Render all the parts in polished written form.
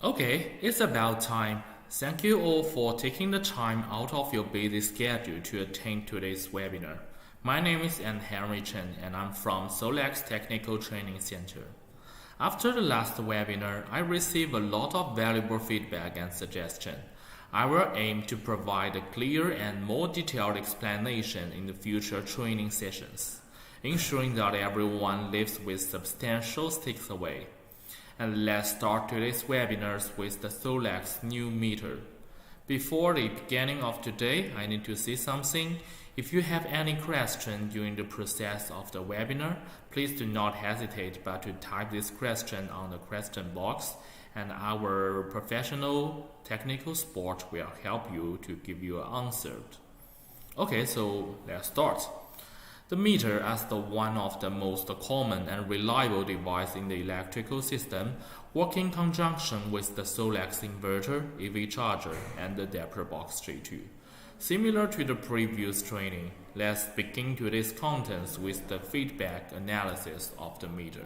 Okay, it's about time. Thank you all for taking the time out of your busy schedule to attend today's webinar. My name is Henry Chen and I'm from SolaX Technical Training Center. After the last webinar, I received a lot of valuable feedback and suggestions. I will aim to provide a clear and more detailed explanation in the future training sessions, ensuring that everyone leaves with substantial takeaways. And let's start today's webinars with the SolaX new meter. Before the beginning of today, I need to say something. If you have any question during the process of the webinar, please do not hesitate but to type this question on the question box, and our professional technical support will help you to give you an answer. Okay, so let's start. The meter, as the one of the most common and reliable device in the electrical system, works in conjunction with the SolaX inverter, EV charger, and the adapter box J2. Similar to the previous training, let's begin today's contents with the feedback analysis of the meter.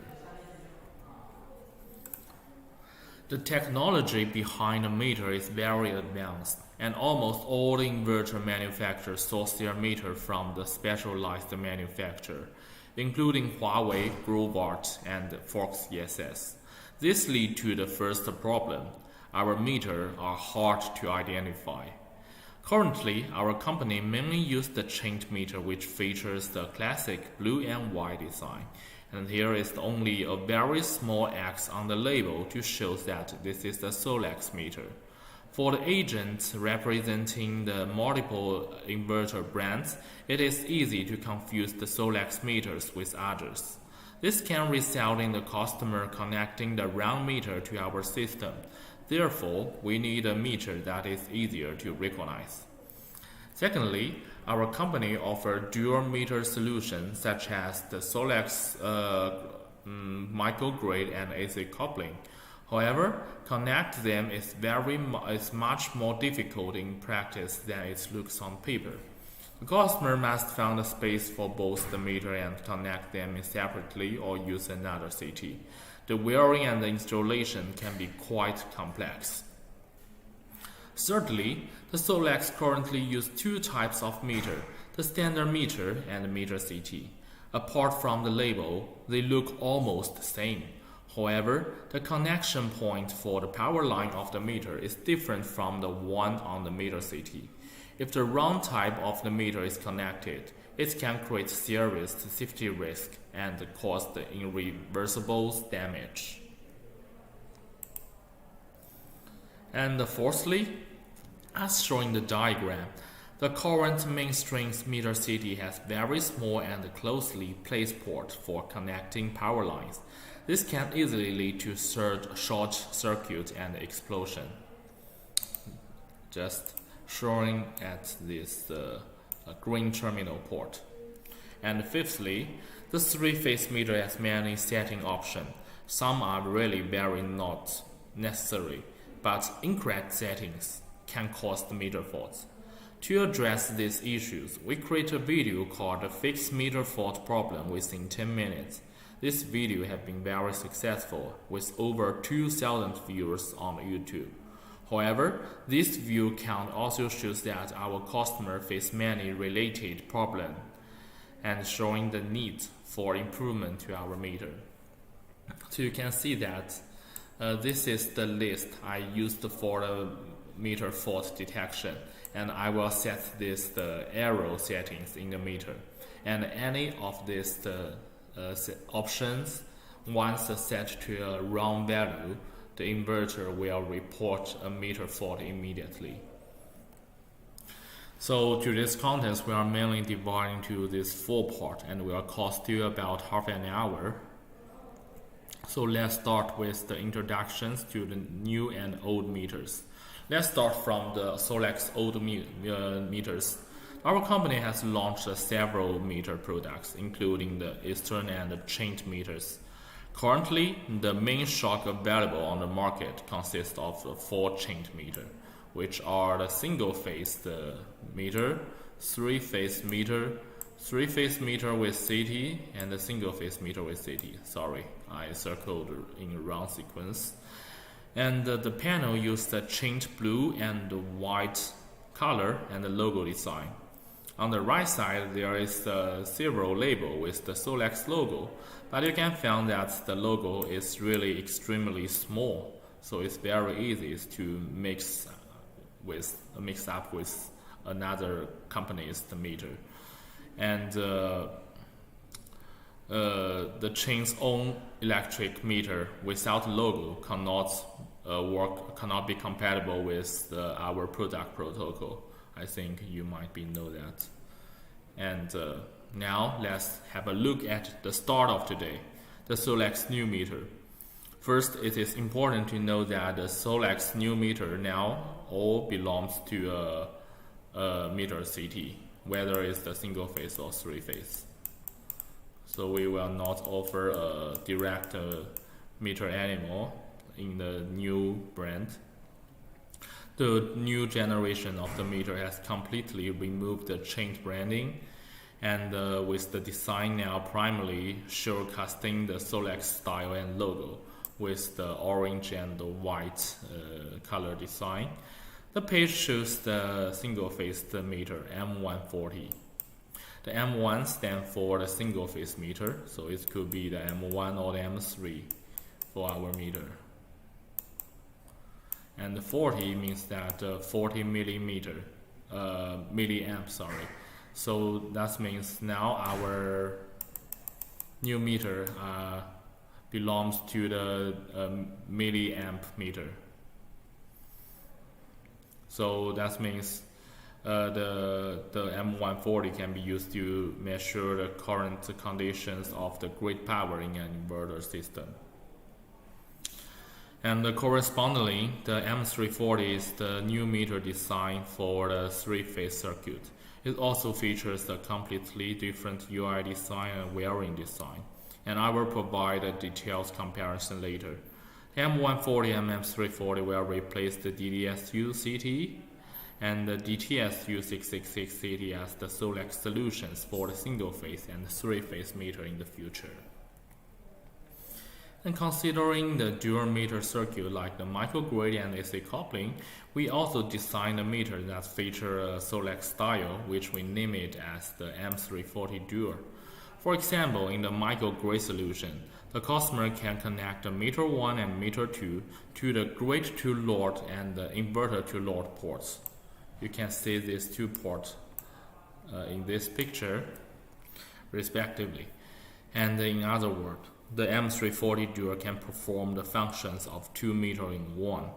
The technology behind the meter is very advanced, and almost all inverter manufacturers source their meter from the specialized manufacturer, including Huawei, Growart, and Fox ESS. This leads to the first problem. Our meters are hard to identify. Currently, our company mainly uses the chain meter, which features the classic blue and white design. And here is only a very small X on the label to show that this is the SolaX meter. For the agents representing the multiple inverter brands, it is easy to confuse the SolaX meters with others. This can result in the customer connecting the wrong meter to our system. Therefore, we need a meter that is easier to recognize. Secondly, our company offers dual meter solutions such as the SolaX microgrid and AC coupling. However, connect them is much more difficult in practice than it looks on paper. The customer must find a space for both the meter and connect them separately or use another CT. The wiring and the installation can be quite complex. Thirdly, the SolaX currently uses two types of meter, the standard meter and the meter CT. Apart from the label, they look almost the same. However, the connection point for the power line of the meter is different from the one on the meter CT. If the wrong type of the meter is connected, it can create serious safety risk and cause the irreversible damage. And fourthly, as shown in the diagram, the current mainstream meter CT has very small and closely placed ports for connecting power lines. This can easily lead to short circuit and explosion. Just showing at this green terminal port. And fifthly, the three-phase meter has many setting options. Some are really very not necessary, but incorrect settings can cause the meter faults. To address these issues, we create a video called the Fix Meter Fault Problem within 10 minutes. This video has been very successful with over 2,000 viewers on YouTube. However, this view count also shows that our customer face many related problems and showing the need for improvement to our meter. So you can see that this is the list I used for the meter fault detection, and I will set the arrow settings in the meter, and any of these options, once set to a wrong value, the inverter will report a meter fault immediately. So today's contents we are mainly dividing into this 4 parts and will cost you about half an hour. So let's start with the introductions to the new and old meters. Let's start from the SolaX old meters. Our company has launched several meter products, including the Eastern and the chain meters. Currently, the main shock available on the market consists of the 4 chain meters, which are the single-phase meter, three-phase meter, three-phase meter with CT, and the single-phase meter with CT. Sorry, I circled in the wrong sequence. And the panel used the chained blue and white color and the logo design. On the right side, there is the silver label with the SolaX logo, but you can find that the logo is really extremely small, so it's very easy to mix up with another company's meter. And the chain's own electric meter without logo cannot be compatible with our product protocol. I think you might know that. And now let's have a look at the start of today, the SolaX new meter. First, it is important to know that the SolaX new meter now all belongs to a meter CT, whether it's the single phase or three phase. So we will not offer a direct meter anymore in the new brand. The new generation of the meter has completely removed the chained branding, and with the design now primarily showcasing the SolaX style and logo with the orange and the white color design. The page shows the single-phase meter M140. The M1 stands for the single-phase meter, so it could be the M1 or the M3 for our meter. And the 40 means that 40 milliamp. So that means now our new meter belongs to the milliamp meter. So that means the M140 can be used to measure the current conditions of the grid power in an inverter system. And correspondingly, the M340 is the new meter design for the three-phase circuit. It also features a completely different UI design and wiring design, and I will provide a detailed comparison later. M140 and M340 will replace the DDSU CT and the DTSU 666 CT as the SolaX solutions for the single-phase and three-phase meter in the future. And considering the dual meter circuit like the microgrid and AC coupling, we also designed a meter that features a SolaX style, which we name it as the M340 Dual. For example, in the microgrid solution, the customer can connect the meter 1 and meter 2 to the grid to load and the inverter to load ports. You can see these two ports in this picture, respectively. And in other words, the M340 Dual can perform the functions of two meters in one.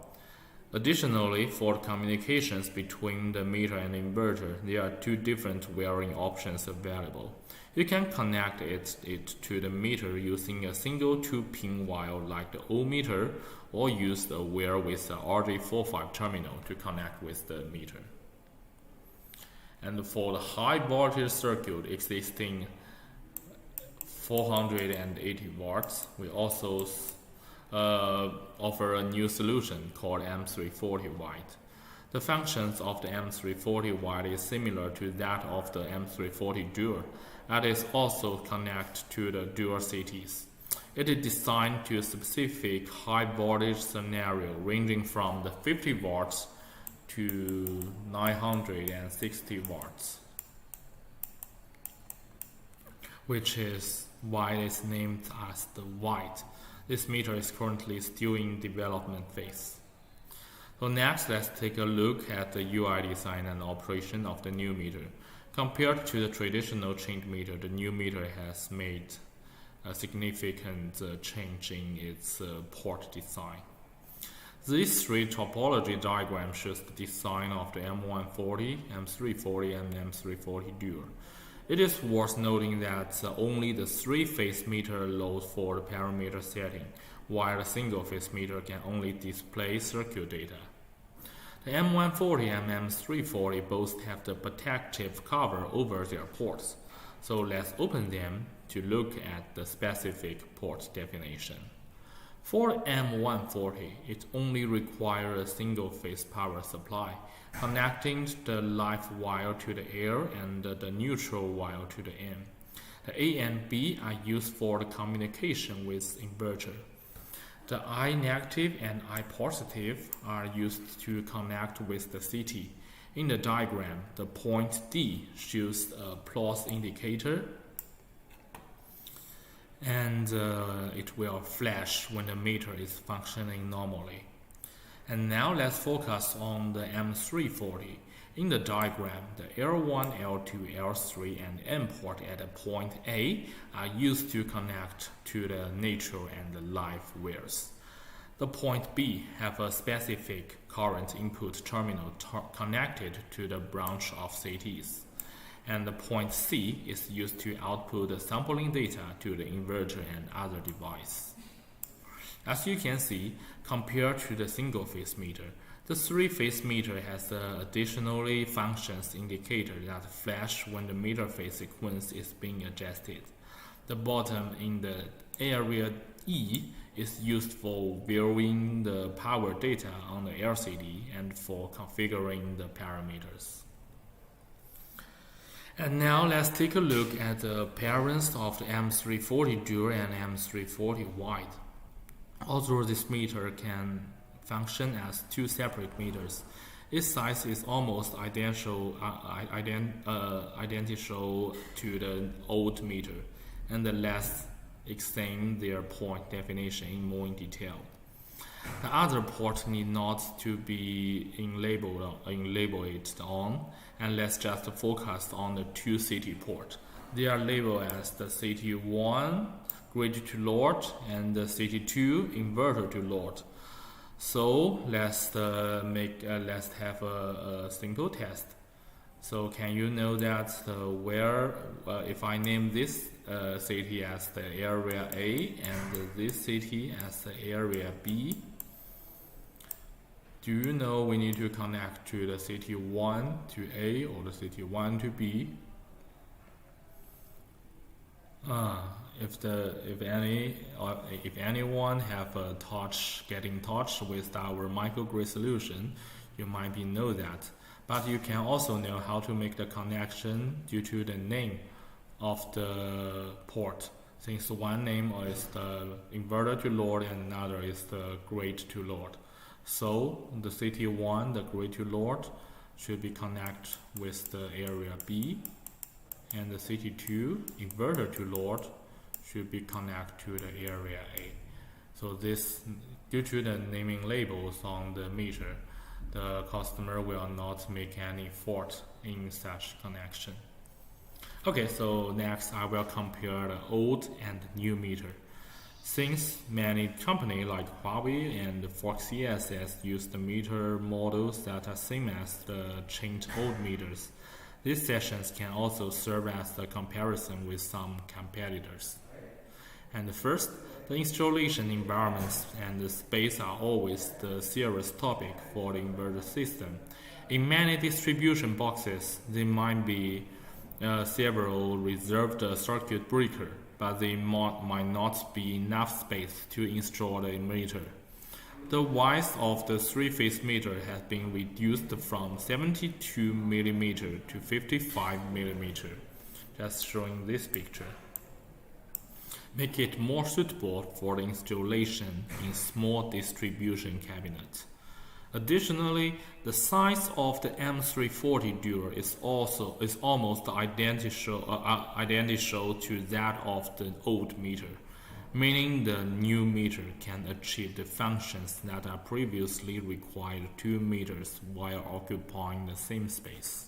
Additionally, for communications between the meter and inverter, there are two different wiring options available. You can connect it to the meter using a single 2-pin wire like the old meter, or use a wire with a RJ45 terminal to connect with the meter. And for the high voltage circuit existing 480 watts, we also offer a new solution called M340 White. The functions of the M340 White is similar to that of the M340 Dual, and is also connected to the dual CTs. It is designed to a specific high voltage scenario ranging from the 50 watts to 960 watts, which is why it's named as the White. This meter is currently still in development phase. So next, let's take a look at the UI design and operation of the new meter. Compared to the traditional chained meter, the new meter has made a significant change in its port design. These three topology diagrams shows the design of the M140, M340, and M340 Dual. It is worth noting that only the three-phase meter allows for the parameter setting, while the single-phase meter can only display circuit data. The M140 and M340 both have the protective cover over their ports, so let's open them to look at the specific port definition. For M140, it only requires a single-phase power supply, connecting the live wire to the air and the neutral wire to the N. The A and B are used for the communication with inverter. The I negative and I positive are used to connect with the CT. In the diagram, the point D shows a plus indicator, and it will flash when the meter is functioning normally. And now let's focus on the M340. In the diagram, the L1, L2, L3, and N port at the point A are used to connect to the neutral and the live wires. The point B have a specific current input terminal connected to the branch of CTs. And the point C is used to output the sampling data to the inverter and other device. As you can see, compared to the single-phase meter, the three-phase meter has additionally functions indicator that flash when the meter phase sequence is being adjusted. The button in the area E is used for viewing the power data on the LCD and for configuring the parameters. And now let's take a look at the appearance of the M340 dual and M340 wide. Although this meter can function as two separate meters, its size is almost identical to the old meter, and let's examine their point definition in detail. The other port need not to be labeled on, and let's just focus on the two CT port. They are labeled as the CT1 grid to load and the CT2 inverter to load. So let's have a simple test. So can you know that if I name this city as the area A and this city as the area B, do you know we need to connect to the city 1 to A or the city 1 to B? If anyone have getting in touch with our microgrid solution, you might know that. But you can also know how to make the connection due to the name of the port, since one name is the inverter to load and another is the grid to load. So the CT1, the grid to load, should be connected with the area B, and the CT2, inverter to load, should be connected to the area A. So this, due to the naming labels on the meter, the customer will not make any fault in such connection. Okay, so next I will compare the old and new meter. Since many companies like Huawei and Fox ESS use the meter models that are same as the changed old meters, these sessions can also serve as a comparison with some competitors. And first, the installation environments and the space are always the serious topic for the inverter system. In many distribution boxes, there might be several reserved circuit breakers, but there might not be enough space to install the meter. The width of the three-phase meter has been reduced from 72 mm to 55 mm, just showing this picture. Make it more suitable for the installation in small distribution cabinets. Additionally, the size of the M340 dual is almost identical to that of the old meter, meaning the new meter can achieve the functions that are previously required 2 meters while occupying the same space.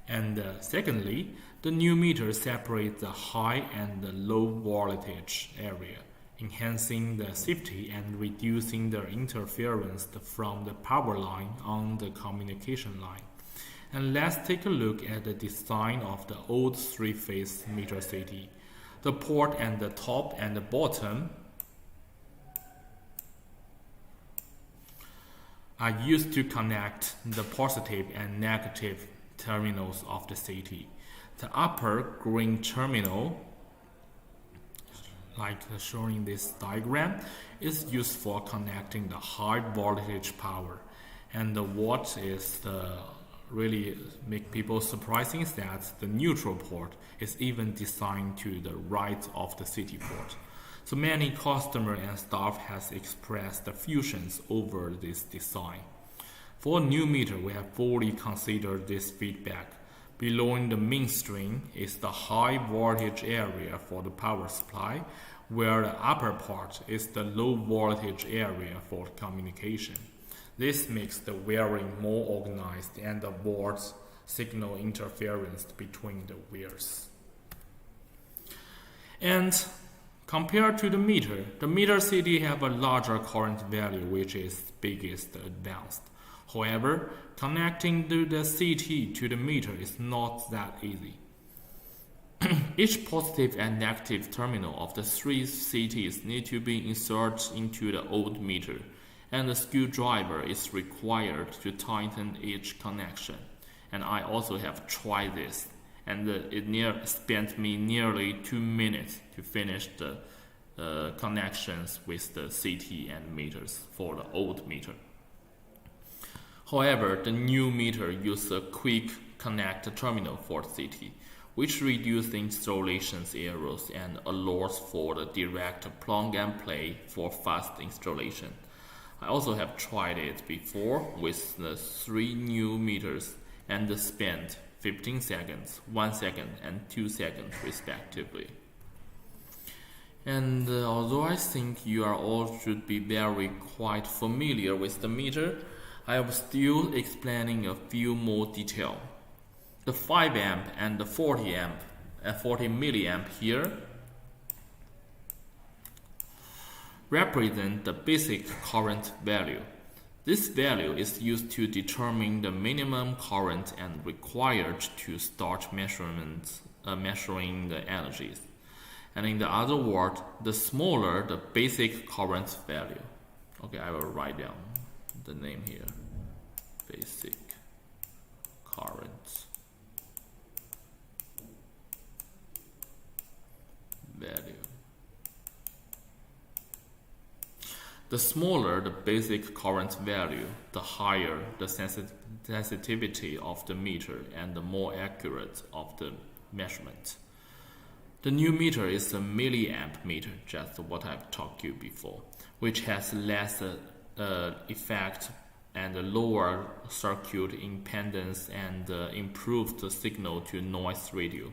And secondly, the new meter separates the high and the low voltage area, enhancing the safety and reducing the interference from the power line on the communication line. And let's take a look at the design of the old three-phase meter CT. The port and the top and the bottom are used to connect the positive and negative terminals of the CT. The upper green terminal, like shown in this diagram, is used for connecting the high voltage power. And what is really make people surprising is that the neutral port is even designed to the right of the CT port. So many customers and staff has expressed fusions over this design. For a new meter, we have fully considered this feedback. Below in the mainstream is the high voltage area for the power supply, where the upper part is the low voltage area for communication. This makes the wiring more organized and avoids signal interference between the wires. And compared to the meter CT have a larger current value, which is biggest advanced. However, connecting the CT to the meter is not that easy. Each positive and negative terminal of the three CTs need to be inserted into the old meter, and a screwdriver is required to tighten each connection. And I also have tried this, and it spent me nearly 2 minutes to finish the connections with the CT and meters for the old meter. However, the new meter uses a quick connect terminal for the CT, which reduces the installation errors and allows for the direct plug and play for fast installation. I also have tried it before with the 3 new meters and spent 15 seconds, 1 second, and 2 seconds respectively. And although I think you are all should be quite familiar with the meter, I am still explaining a few more details. The 5 amp and the 40 milliamp here represent the basic current value. This value is used to determine the minimum current and required to start measuring the energies. And in the other word, the smaller the basic current value. Okay, I will write down the name here. Basic current value. The smaller the basic current value, the higher the sensitivity of the meter and the more accurate of the measurement. The new meter is a milliamp meter, just what I've talked to you before, which has less effect and a lower circuit impedance and improved signal to noise ratio,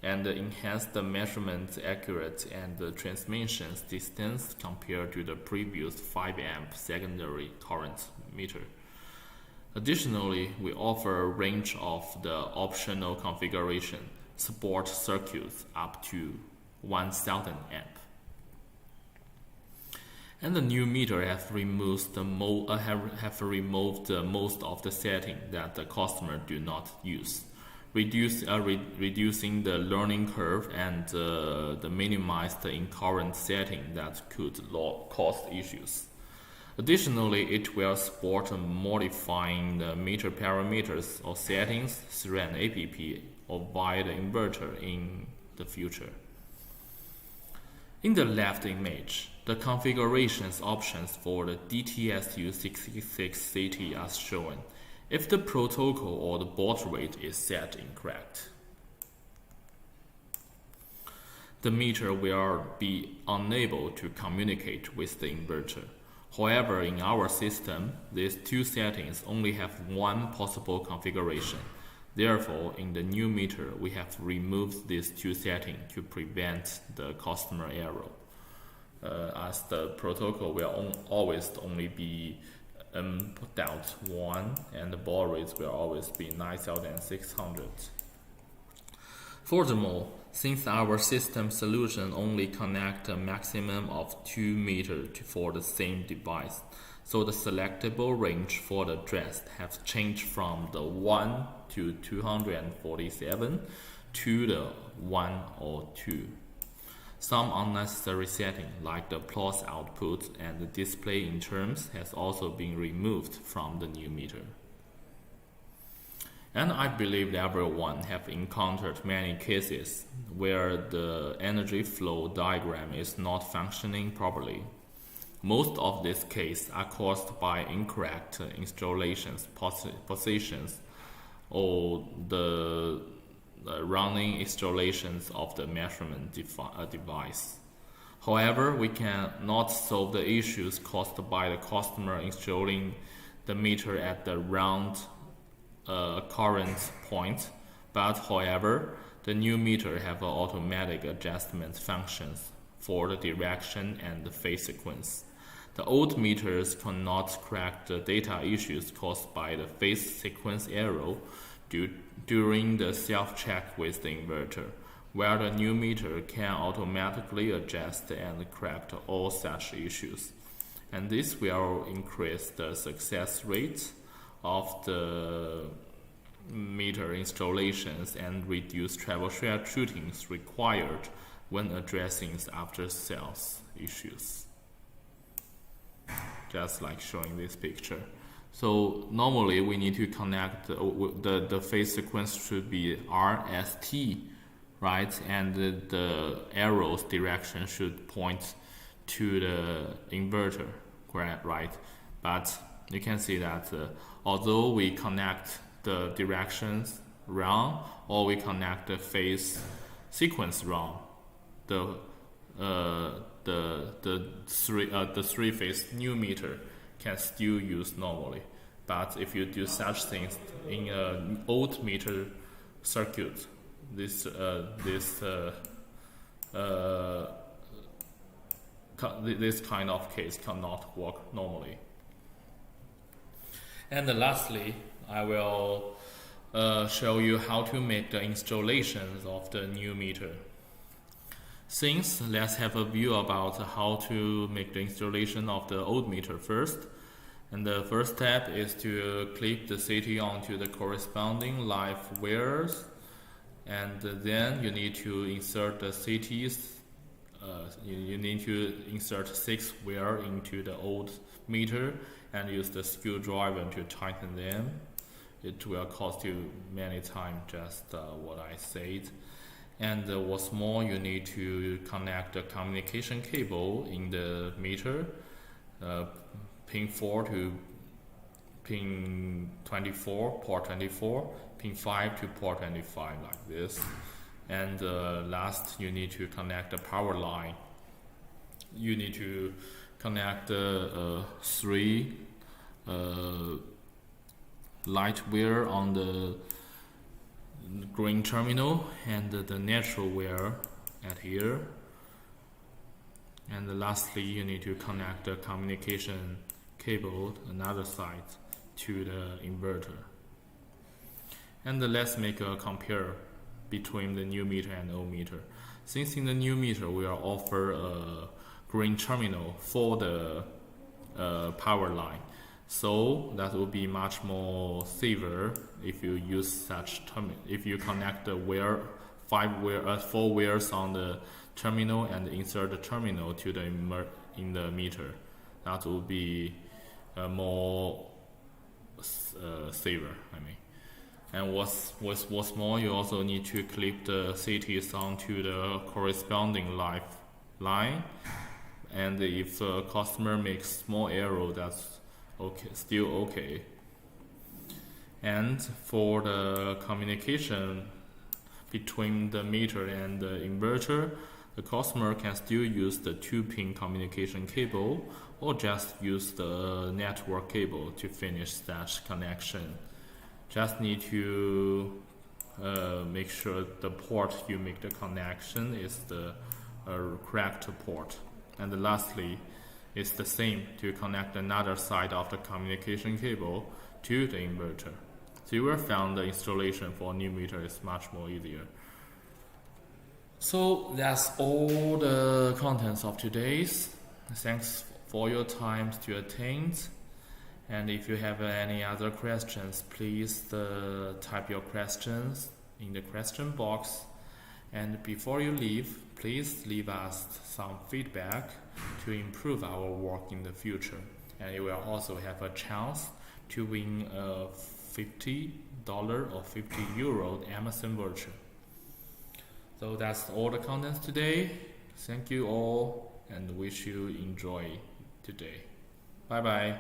and enhanced the measurement accuracy and the transmission distance compared to the previous 5 amp secondary current meter. Additionally, we offer a range of the optional configuration, support circuits up to 1000 amp. And the new meter have removed most of the settings that the customer do not use, reducing the learning curve and the minimize the incurrent setting that could cause issues. Additionally, it will support modifying the meter parameters or settings through an app or via the inverter in the future. In the left image, the configurations options for the DTSU66 CT are shown if the protocol or the baud rate is set incorrect. The meter will be unable to communicate with the inverter. However, in our system, these two settings only have one possible configuration. Therefore, in the new meter, we have removed these two settings to prevent the customer error, as the protocol will always only be put out 1 and the baud rate will always be 9600. Furthermore, since our system solution only connects a maximum of 2 meters for the same device, so the selectable range for the address has changed from the 1 to 247 to the 1 or 2. Some unnecessary settings like the plus output and the display in terms has also been removed from the new meter. And I believe everyone have encountered many cases where the energy flow diagram is not functioning properly. Most of these cases are caused by incorrect installations positions or the running installations of the measurement device. However, we cannot solve the issues caused by the customer installing the meter at the wrong current point. But however, the new meter have automatic adjustment functions for the direction and the phase sequence. The old meters cannot correct the data issues caused by the phase sequence error during the self-check with the inverter, where the new meter can automatically adjust and correct all such issues. And this will increase the success rate of the meter installations and reduce troubleshooting required when addressing after-sales issues. Just like showing this picture. So normally we need to connect the phase sequence should be RST, right? And the arrow's direction should point to the inverter, right? But you can see that although we connect the directions wrong or we connect the phase sequence wrong, the three-phase new meter can still use normally. But if you do such things in an old meter circuit, this kind of case cannot work normally. And lastly, I will show you how to make the installations of the new meter. Since let's have a view about how to make the installation of the old meter first. And the first step is to clip the CT onto the corresponding live wires, and then you need to insert the CTs. You need to insert 6 wires into the old meter and use the screwdriver to tighten them. It will cost you many times, just what I said. And what's more, you need to connect the communication cable in the meter, pin 4 to pin 24, port 24, pin 5 to port 25, like this. And last, you need to connect the power line. You need to connect the 3 light wire on the green terminal and the natural wire at here. And lastly, you need to connect the communication cable another side to the inverter. And let's make a compare between the new meter and old meter. Since in the new meter we will offer a green terminal for the power line, so that will be much more safer if you use such if you connect the 4 wires on the terminal and insert the terminal to the in the meter. That will be more safer, I mean. And what's more, you also need to clip the CTs onto the corresponding live line. And if a customer makes small error, that's okay, still okay. And for the communication between the meter and the inverter, the customer can still use the 2-pin communication cable or just use the network cable to finish that connection. Just need to make sure the port you make the connection is the correct port. And lastly, it's the same to connect another side of the communication cable to the inverter. So you will find the installation for a new meter is much more easier. So that's all the contents of today's. Thanks for your time to attend. And if you have any other questions, please type your questions in the question box. And before you leave, please leave us some feedback to improve our work in the future. And you will also have a chance to win a $50 or €50 Amazon voucher. So that's all the contents today. Thank you all and wish you enjoy today. Bye bye.